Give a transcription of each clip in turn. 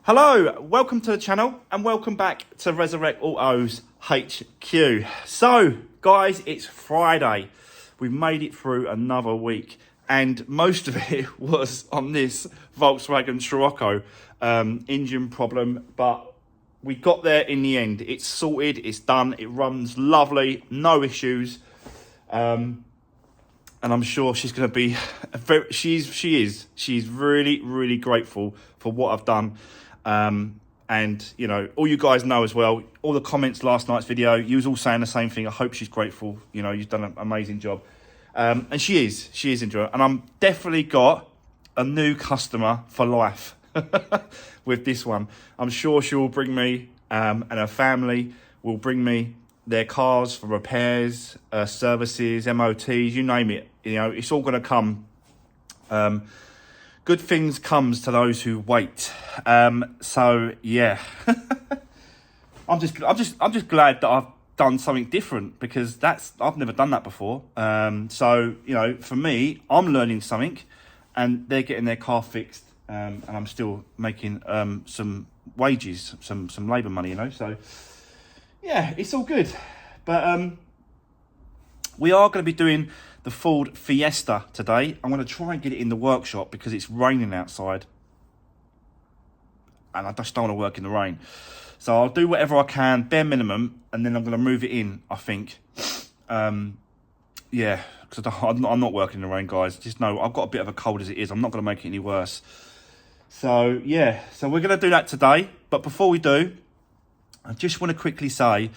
Hello, welcome to the channel and welcome back to Resurwreck Autos HQ. So, guys, it's Friday. We've made it through another week and most of it was on this Volkswagen Scirocco engine problem, but we got there in the end. It's sorted, it's done, it runs lovely, no issues. And I'm sure she's going to be, she's really, really grateful for what I've done. And, you know, all you guys know as well, all the comments last night's video, you was all saying the same thing. I hope she's grateful. You know, you've done an amazing job. And she is enjoying it. And I'm definitely got a new customer for life with this one. I'm sure she will bring me, and her family will bring me their cars for repairs, services, MOTs, you name it. You know, it's all going to come. Good things comes to those who wait. So yeah, I'm just glad that I've done something different because I've never done that before. So you know, for me, I'm learning something, and they're getting their car fixed, and I'm still making some wages, some labour money. You know, so yeah, it's all good. But we are going to be doing the Ford Fiesta today. I'm going to try and get it in the workshop because it's raining outside and I just don't want to work in the rain. So I'll do whatever I can, bare minimum, and then I'm going to move it in, I think. Yeah, because I'm not working in the rain, guys. Just know I've got a bit of a cold as it is. I'm not going to make it any worse. So yeah, so we're going to do that today. But before we do, I just want to quickly say,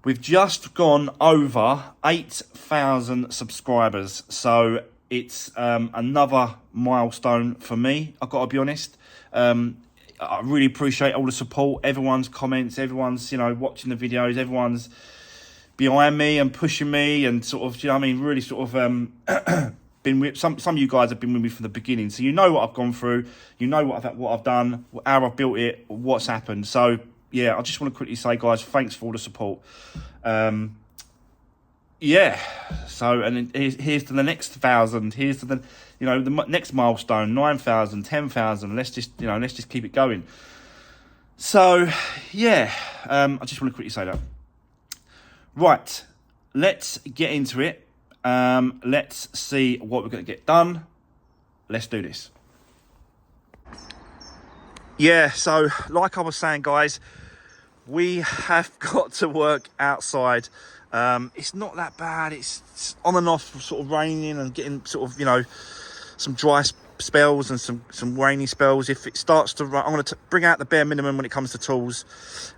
we've just gone over 8,000 subscribers. So it's another milestone for me, I've got to be honest. I really appreciate all the support, everyone's comments, everyone's, you know, watching the videos, everyone's behind me and pushing me and sort of, you know what I mean, really sort of been with, some of you guys have been with me from the beginning. So you know what I've gone through, you know what I've done, how I've built it, what's happened. So yeah, I just want to quickly say, guys, thanks for all the support. Yeah, so, and here's to the next 1,000. Here's to the, you know, the next milestone, 9,000, 10,000. Let's just, you know, let's just keep it going. So, yeah, I just want to quickly say that. Right, let's get into it. Let's see what we're going to get done. Let's do this. Yeah, so like I was saying, guys, we have got to work outside. It's not that bad. It's on and off, sort of raining and getting sort of, you know, some dry spells and some rainy spells. If it starts to rain, I'm going to bring out the bare minimum when it comes to tools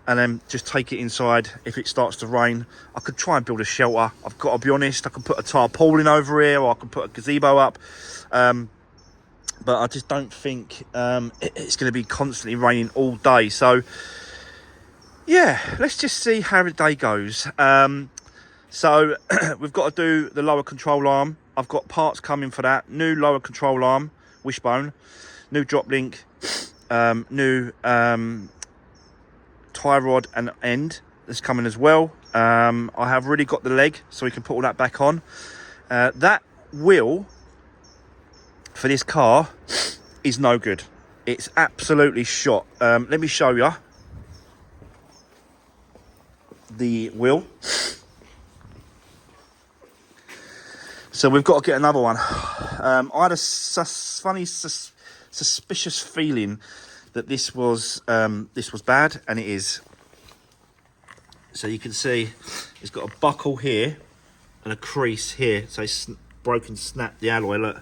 and then just take it inside. If it starts to rain, I could try and build a shelter. I've got to be honest, I could put a tarpaulin over here or I could put a gazebo up. But I just don't think it's going to be constantly raining all day. So yeah, let's just see how the day goes. So we've got to do the lower control arm. I've got parts coming for that. New lower control arm, wishbone, new drop link, new tie rod and end that's coming as well. I have really got the leg, so we can put all that back on. That wheel for this car is no good. It's absolutely shot. Let me show you the wheel. So we've got to get another one. I had a funny suspicious feeling that this was bad, and it is. So you can see it's got a buckle here and a crease here, so it's broken, snapped the alloy, look.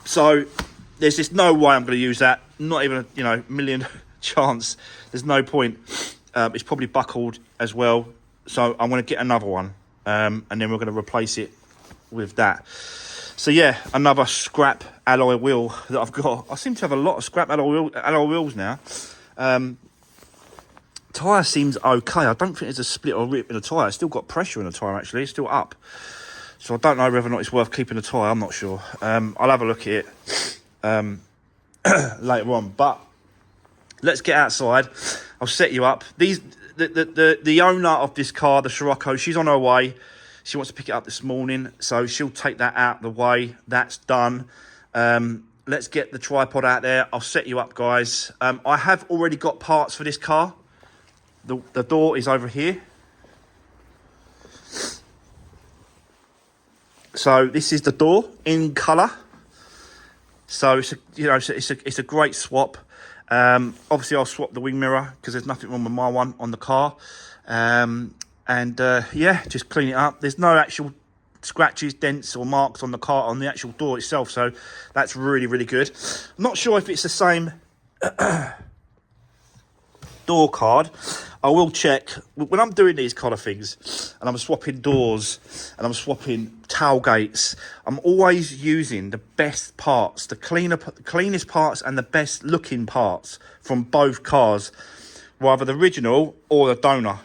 So there's just no way I'm going to use that. Not even a, you know, million chance. There's no point. It's probably buckled as well. So I'm going to get another one. And then we're going to replace it with that. So yeah, another scrap alloy wheel that I've got. I seem to have a lot of scrap alloy wheels now. Tyre seems okay. I don't think there's a split or rip in the tyre. It's still got pressure in the tyre actually. It's still up. So I don't know whether or not it's worth keeping the tyre. I'm not sure. I'll have a look at it later on. But let's get outside. I'll set you up. The owner of this car, the Scirocco, she's on her way. She wants to pick it up this morning, so she'll take that out of the way. That's done. let's get the tripod out there. I'll set you up, guys. I have already got parts for this car. The door is over here. So this is the door in colour. So it's a great swap. Obviously I'll swap the wing mirror because there's nothing wrong with my one on the car. Yeah, just clean it up. There's no actual scratches, dents or marks on the car on the actual door itself, so that's really, really good. I'm not sure if it's the same door card. I will check when I'm doing these kind of things and I'm swapping doors and I'm swapping tailgates. I'm always using the best parts, the cleanest parts and the best looking parts from both cars, either the original or the donor.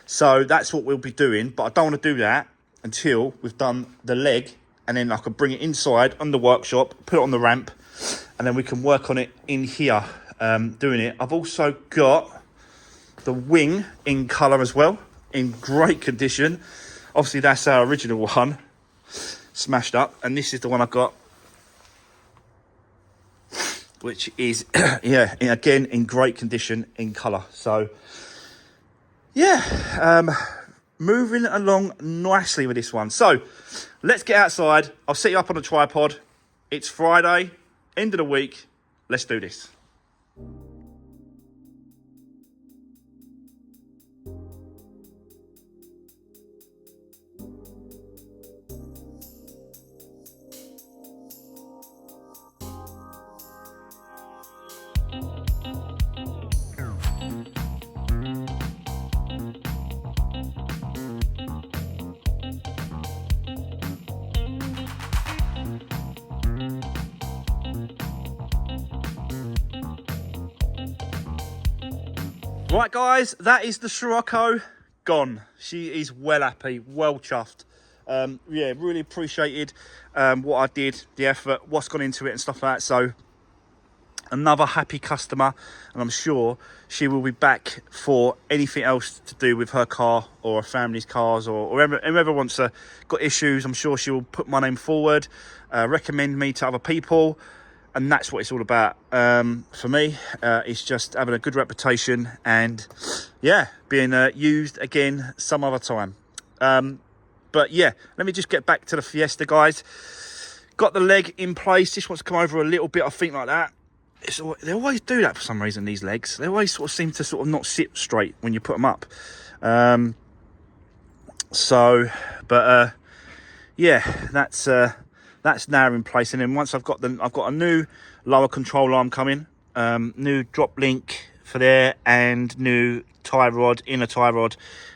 So that's what we'll be doing, but I don't want to do that until we've done the leg, and then I can bring it inside on the workshop, put it on the ramp, and then we can work on it in here, doing it. I've also got the wing in colour as well, in great condition. Obviously that's our original one, smashed up, and this is the one I've got, which is yeah, again in great condition in colour. So yeah, moving along nicely with this one. So let's get outside. I'll set you up on a tripod. It's Friday, end of the week. Let's do this. Right, guys, that is the Scirocco gone. She is well happy, well chuffed. Yeah, really appreciated what I did, the effort, what's gone into it and stuff like that. So another happy customer, and I'm sure she will be back for anything else to do with her car or her family's cars, or whoever wants to, got issues. I'm sure she will put my name forward, recommend me to other people. And that's what it's all about. For me, it's just having a good reputation and, yeah, being used again some other time. But, yeah, let me just get back to the Fiesta, guys. Got the leg in place. Just wants to come over a little bit, I think, like that. They always do that for some reason, these legs. They always sort of seem to sort of not sit straight when you put them up. Yeah, that's now in place, and then once I've got a new lower control arm coming, new drop link for there, and new tie rod, inner tie rod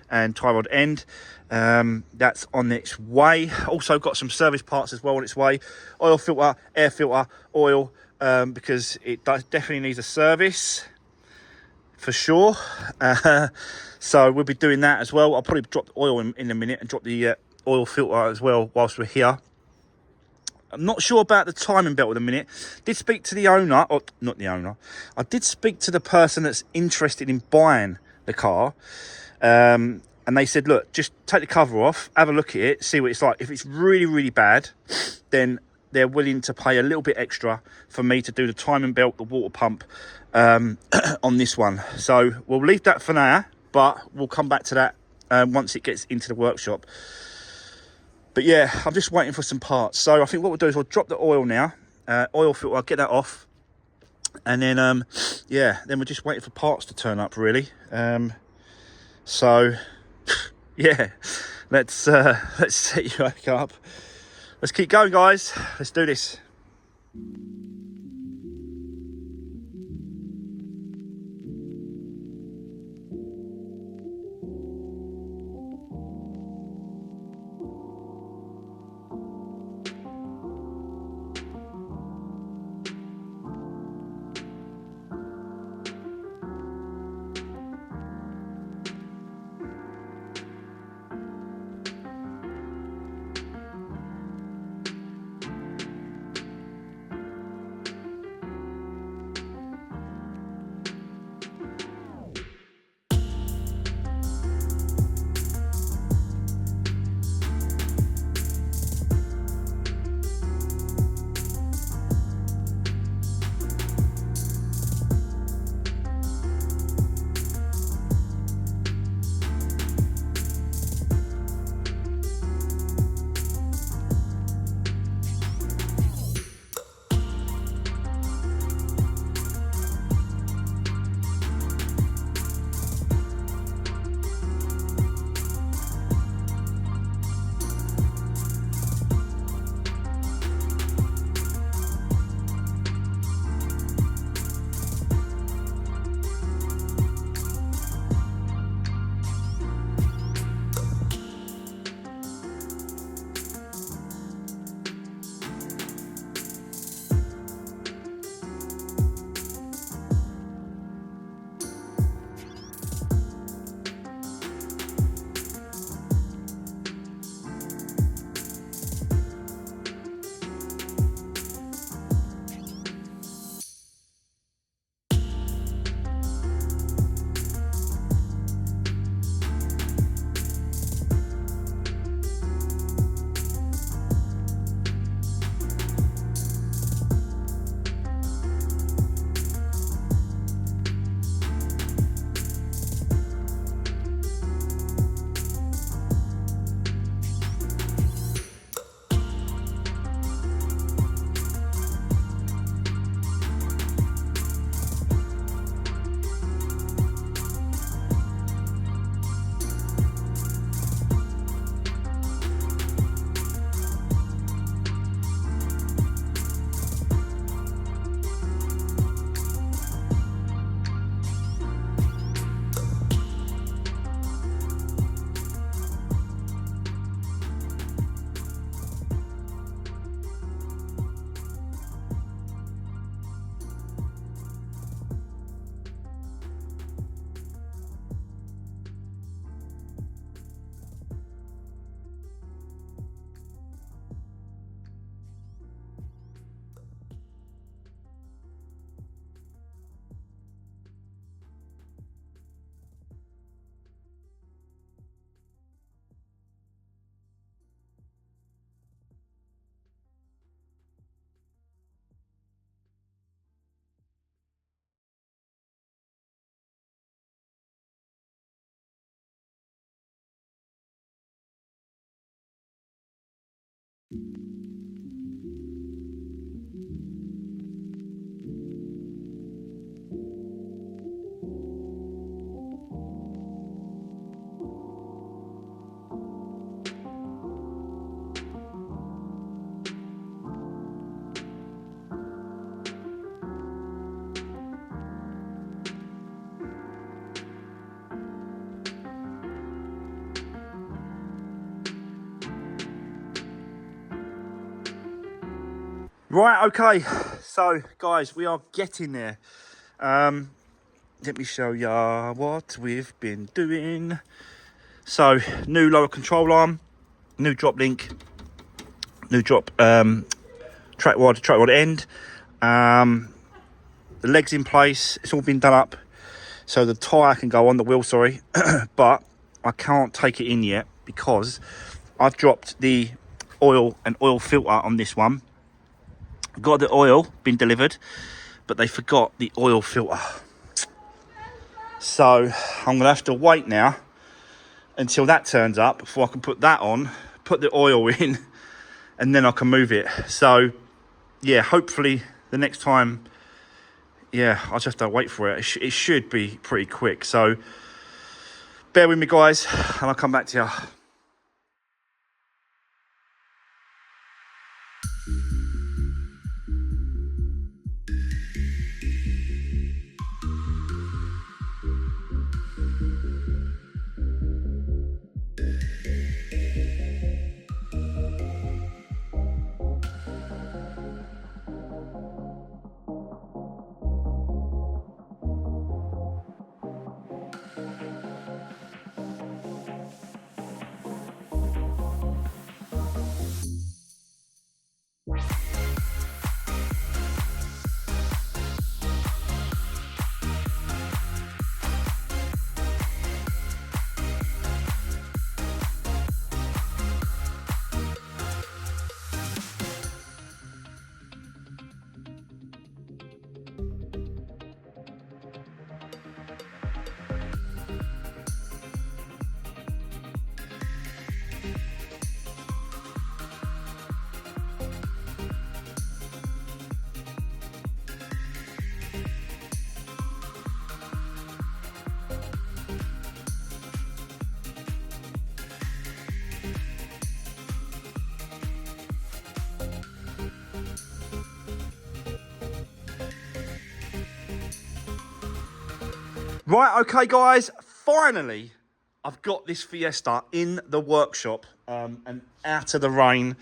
and tie rod end. That's on its way. Also got some service parts as well on its way. Oil filter, air filter, oil, because it definitely needs a service for sure. So we'll be doing that as well. I'll probably drop the oil in a minute and drop the oil filter as well whilst we're here. I'm not sure about the timing belt at the minute. Did speak to the owner, or not the owner. I did speak to the person that's interested in buying the car. And they said, look, just take the cover off, have a look at it, see what it's like. If it's really, really bad, then they're willing to pay a little bit extra for me to do the timing belt, the water pump on this one. So we'll leave that for now, but we'll come back to that once it gets into the workshop. But yeah, I'm just waiting for some parts. So I think what we'll do is we'll drop the oil now. Oil filter, I'll get that off. And then, yeah, then we're just waiting for parts to turn up, really. So, yeah, let's set you back up. Let's keep going, guys. Let's do this. Right, okay, so guys, we are getting there. Let me show ya what we've been doing. So, new lower control arm, new drop link, new drop track rod end. The legs in place, it's all been done up so the tyre can go on the wheel, sorry. But I can't take it in yet because I've dropped the oil and oil filter on this one. Got the oil been delivered, but they forgot the oil filter. So I'm gonna have to wait now until that turns up before I can put that on, put the oil in, and then I can move it. So yeah, hopefully the next time, yeah, I'll just have to wait for it. It should be pretty quick. So bear with me, guys, and I'll come back to you. Right, okay, guys, finally, I've got this Fiesta in the workshop and out of the rain.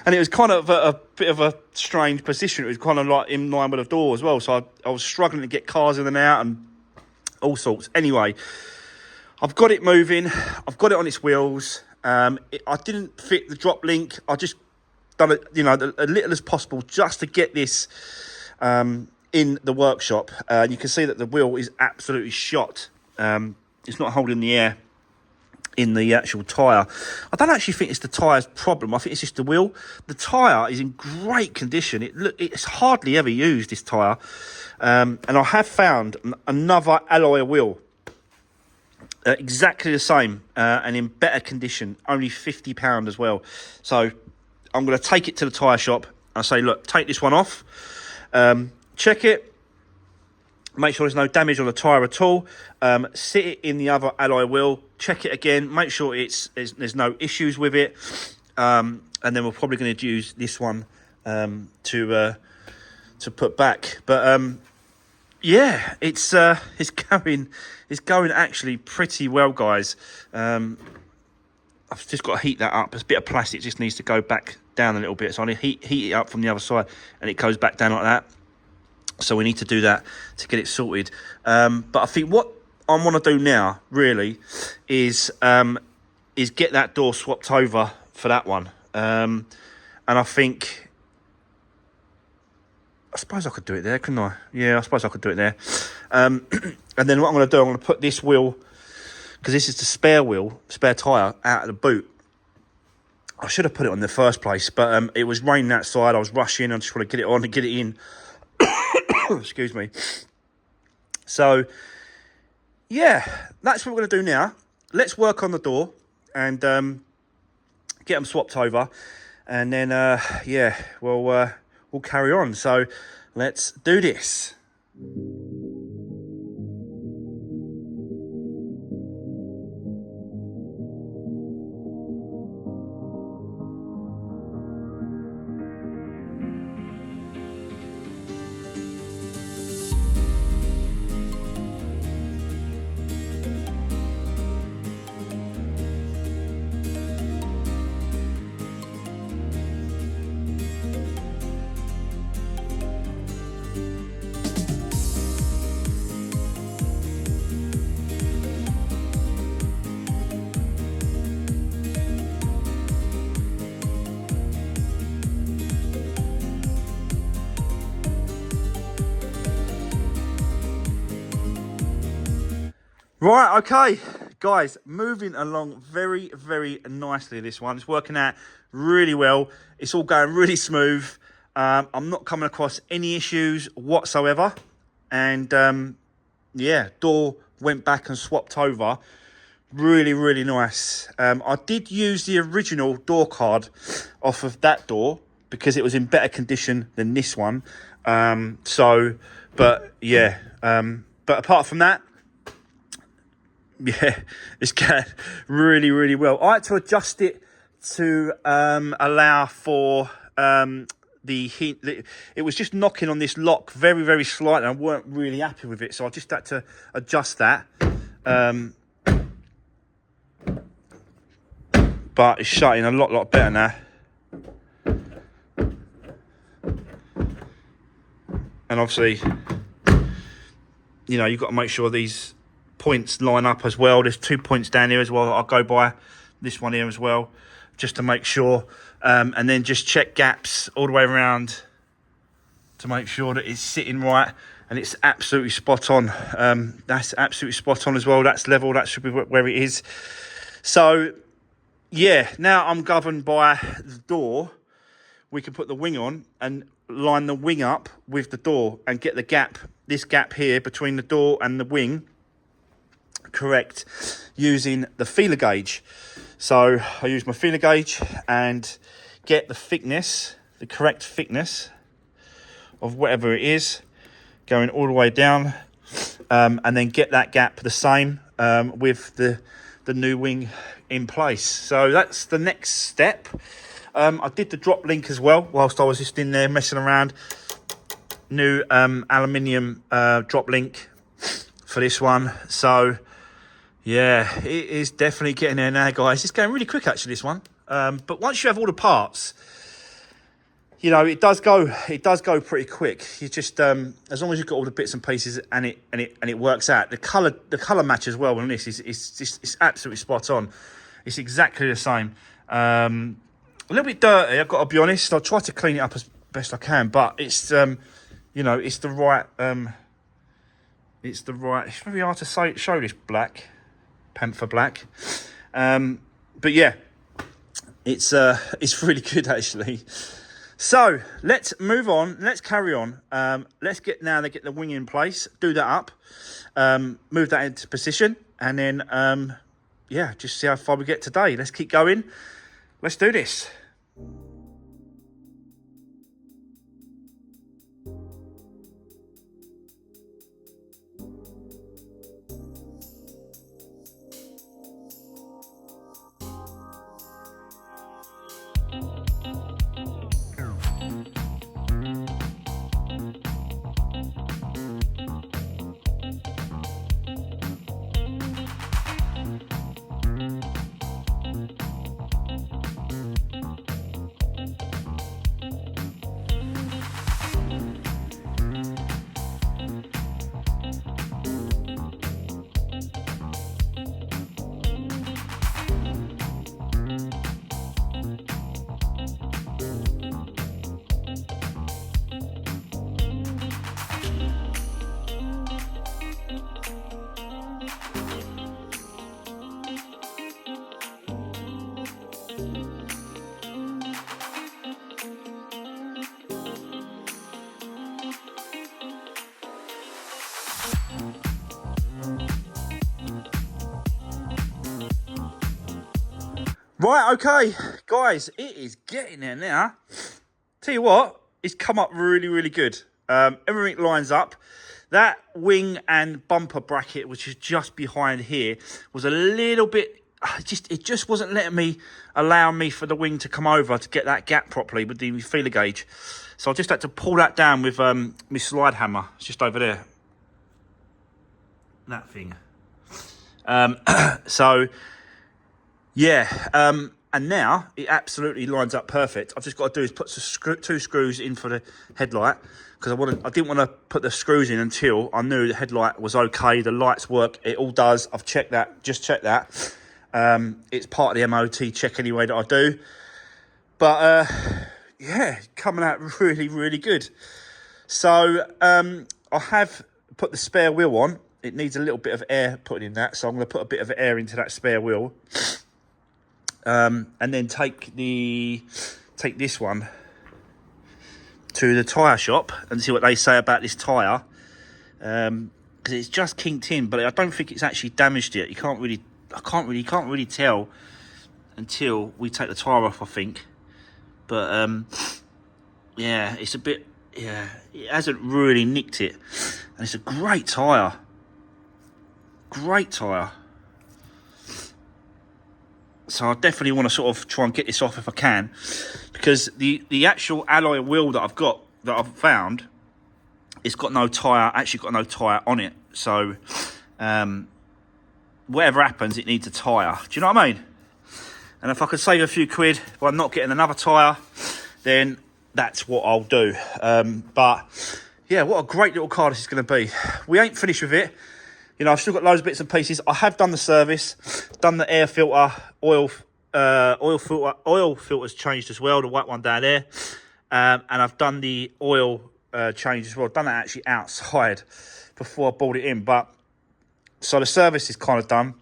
And it was kind of a bit of a strange position. It was kind of like in line with the door as well. So I was struggling to get cars in and out and all sorts. Anyway, I've got it moving. I've got it on its wheels. I didn't fit the drop link. I just done it, you know, as little as possible just to get this in the workshop. You can see that the wheel is absolutely shot. It's not holding the air in the actual tyre. I don't actually think it's the tyre's problem. I think it's just the wheel. The tyre is in great condition. It's hardly ever used, this tyre. And I have found another alloy wheel, exactly the same, and in better condition, only £50 as well. So I'm going to take it to the tyre shop and say, look, take this one off, check it, make sure there's no damage on the tyre at all, sit it in the other alloy wheel, check it again, make sure there's no issues with it, and then we're probably going to use this one to put back. But yeah, it's going actually pretty well, guys. I've just got to heat that up. There's a bit of plastic just needs to go back down a little bit, so I need to heat it up from the other side, and it goes back down like that. So we need to do that to get it sorted. But I think what I want to do now, really, is get that door swapped over for that one. And I think, I suppose I could do it there, couldn't I? Yeah, I suppose I could do it there. And then what I'm going to do, I'm going to put this wheel, because this is the spare tyre, out of the boot. I should have put it on in the first place, but it was raining outside. I was rushing. I just want to get it on and get it in. Excuse me. So, yeah, that's what we're going to do now. Let's work on the door, and get them swapped over, and then yeah, we'll carry on. So let's do this. Right, okay, guys, moving along very, very nicely. This one, it's working out really well. It's all going really smooth. I'm not coming across any issues whatsoever. And yeah, door went back and swapped over. Really, really nice. I did use the original door card off of that door because it was in better condition than this one. But yeah, but apart from that, yeah, it's going really, really well. I had to adjust it to allow for the heat. It was just knocking on this lock very, very slightly. I weren't really happy with it, so I just had to adjust that. But it's shutting a lot better now. And obviously, you know, you've got to make sure these points line up as well. There's 2 points down here as well. I'll go by this one here as well, just to make sure. And then just check gaps all the way around to make sure that it's sitting right and it's absolutely spot on. That's absolutely spot on as well. That's level. That should be where it is. So yeah, now I'm governed by the door. We can put the wing on and line the wing up with the door and get the gap, this gap here between the door and the wing, correct, using the feeler gauge. So I use my feeler gauge and get the thickness, the correct thickness of whatever it is, going all the way down, and then get that gap the same with the new wing in place. So that's the next step. I did the drop link as well whilst I was just in there messing around. New aluminium drop link for this one. So yeah, it is definitely getting there now, guys. It's going really quick, actually, this one. But once you have all the parts, you know, it does go pretty quick. You just as long as you've got all the bits and pieces and it works out. The color match as well on this is absolutely spot on. It's exactly the same. A little bit dirty, I've got to be honest. I'll try to clean it up as best I can, but it's you know, it's the right it's very hard to show this black. Panther black, but yeah, it's really good, actually. So let's move on, let's carry on. Let's get the wing in place, do that up, move that into position, and then yeah, just see how far we get today. Let's keep going, let's do this. Right, okay, guys, it is getting there now. Tell you what, it's come up really, really good. Everything lines up. That wing and bumper bracket, which is just behind here, was a little bit, it just wasn't allowing me for the wing to come over to get that gap properly with the feeler gauge. So I just had to pull that down with my slide hammer. It's just over there. That thing. So, yeah, and now it absolutely lines up perfect. I've just got to do is put two screws in for the headlight, because I didn't want to put the screws in until I knew the headlight was okay, the lights work, it all does. I've checked that, just checked that. It's part of the MOT check anyway that I do. But yeah, coming out really, really good. So I have put the spare wheel on. It needs a little bit of air putting in that, so I'm going to put a bit of air into that spare wheel. And then take this one to the tyre shop and see what they say about this tyre, because it's just kinked in, but I don't think it's actually damaged yet. You can't really tell until we take the tyre off, I think. But yeah, it's a bit, yeah, it hasn't really nicked it, and it's a great tyre. Great tyre. So I definitely want to sort of try and get this off if I can, because the actual alloy wheel that I've found, it's got no tyre, actually got no tyre on it. So whatever happens, it needs a tyre. Do you know what I mean? And if I could save a few quid by not getting another tyre, then that's what I'll do. But yeah, what a great little car this is going to be. We ain't finished with it. You know, I've still got loads of bits and pieces. I have done the service, done the air filter, oil filters changed as well, the white one down there. And I've done the oil change as well. I've done that actually outside before I brought it in. But so the service is kind of done.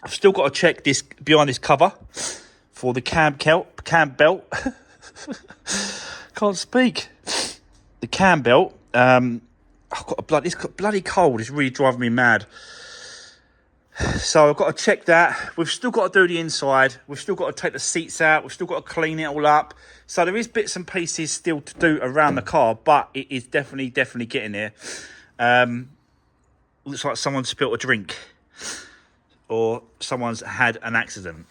I've still got to check this behind this cover for the cam belt. Can't speak. The cam belt. I've got this bloody cold is really driving me mad. So I've got to check that. We've still got to do the inside. We've still got to take the seats out. We've still got to clean it all up. So there is bits and pieces still to do around the car, but it is definitely getting there. Looks like someone spilled a drink, or someone's had an accident.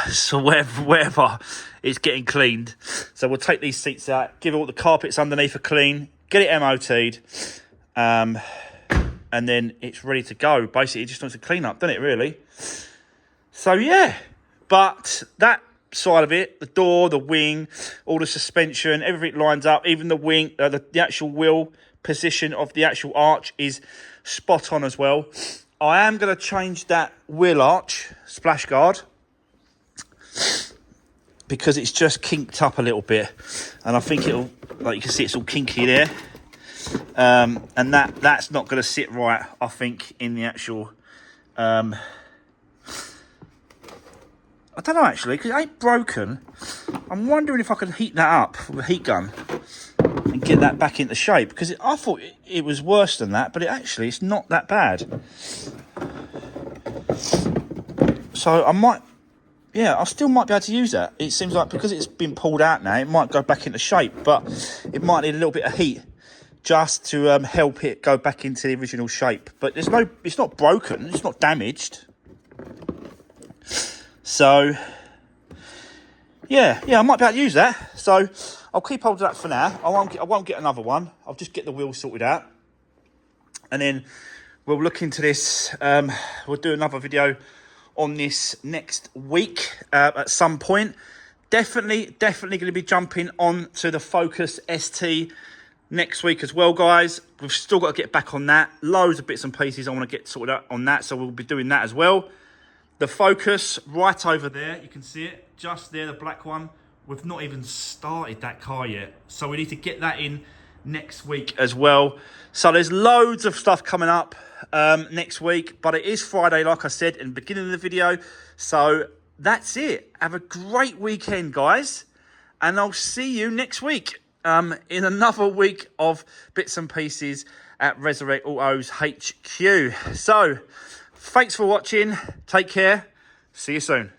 So wherever it's getting cleaned. So we'll take these seats out, give all the carpets underneath a clean, get it MOT'd. And then it's ready to go. Basically, it just wants to clean up, doesn't it, really? So, yeah. But that side of it, the door, the wing, all the suspension, everything lines up. Even the wing, the actual wheel position of the actual arch is spot on as well. I am going to change that wheel arch, splash guard, because it's just kinked up a little bit. And I think it'll, like you can see, it's all kinky there. And that's not going to sit right, I think, in the actual I don't know, actually, because it ain't broken. I'm wondering if I could heat that up with a heat gun and get that back into shape, because I thought it was worse than that, but it's not that bad. So I still might be able to use that. It seems like because it's been pulled out now, it might go back into shape, but it might need a little bit of heat just to help it go back into the original shape. But it's not broken, it's not damaged. So yeah, I might be able to use that. So I'll keep hold of that for now. I won't get another one. I'll just get the wheels sorted out, and then we'll look into this. We'll do another video on this next week at some point. Definitely going to be jumping on to the Focus ST next week as well, guys. We've still got to get back on that. Loads of bits and pieces I want to get sorted out on that, so we'll be doing that as well. The Focus right over there, you can see it just there, the black one. We've not even started that car yet, so we need to get that in next week as well. So there's loads of stuff coming up next week, but it is Friday, like I said in the beginning of the video. So that's it. Have a great weekend, guys, and I'll see you next week in another week of bits and pieces at Resurwreck Autos HQ. So thanks for watching. Take care. See you soon.